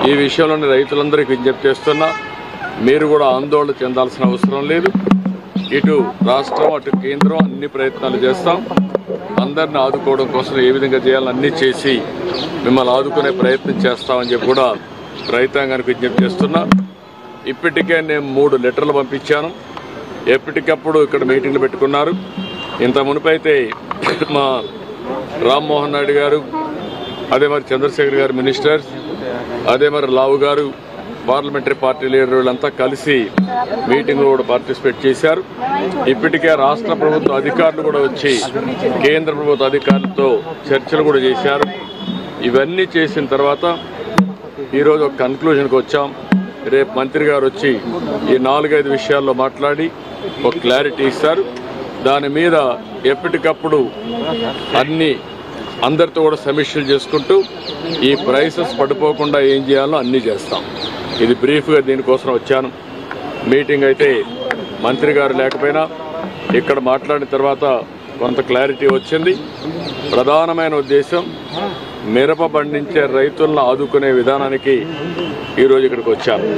ఈ విషయంలోని రైతులందరికీ విజ్ఞప్తి చేస్తున్నా, మీరు కూడా ఆందోళన చెందాల్సిన అవసరం లేదు. ఇటు రాష్ట్రం అటు కేంద్రం అన్ని ప్రయత్నాలు చేస్తాం. అందరిని ఆదుకోవడం కోసం ఏ విధంగా చేయాలని అన్నీ చేసి మిమ్మల్ని ఆదుకునే ప్రయత్నం చేస్తామని చెప్పి కూడా రైతాంగానికి విజ్ఞప్తి చేస్తున్నా. ఇప్పటికే నేను 3 లెటర్లు పంపించాను. ఎప్పటికప్పుడు ఇక్కడ మీటింగ్లు పెట్టుకున్నారు. ఇంత మునుపైతే మా రామ్మోహన్ నాయుడు గారు, అదే మరి చంద్రశేఖర్ గారు మినిస్టర్స్, అదే మరి లావు గారు పార్లమెంటరీ పార్టీ లీడర్లంతా కలిసి మీటింగ్లో కూడా పార్టిసిపేట్ చేశారు. ఇప్పటికే రాష్ట్ర ప్రభుత్వ అధికారులు కూడా వచ్చి కేంద్ర ప్రభుత్వ అధికారులతో చర్చలు కూడా చేశారు. ఇవన్నీ చేసిన తర్వాత ఈరోజు ఒక కన్క్లూజన్కి వచ్చాం. రేపు మంత్రి గారు వచ్చి ఈ 4-5 విషయాల్లో మాట్లాడి ఒక క్లారిటీ ఇస్తారు. దాని మీద ఎప్పటికప్పుడు అందరితో కూడా సమీక్షలు చేసుకుంటూ ఈ ప్రైసెస్ పడిపోకుండా ఏం చేయాలో అన్నీ చేస్తాం. ఇది బ్రీఫ్గా దీనికోసం వచ్చాను. మీటింగ్ అయితే మంత్రి గారు లేకపోయినా ఇక్కడ మాట్లాడిన తర్వాత కొంత క్లారిటీ వచ్చింది. ప్రధానమైన ఉద్దేశం మిరప పండించే రైతులను ఆదుకునే విధానానికి ఈరోజు ఇక్కడికి వచ్చాను.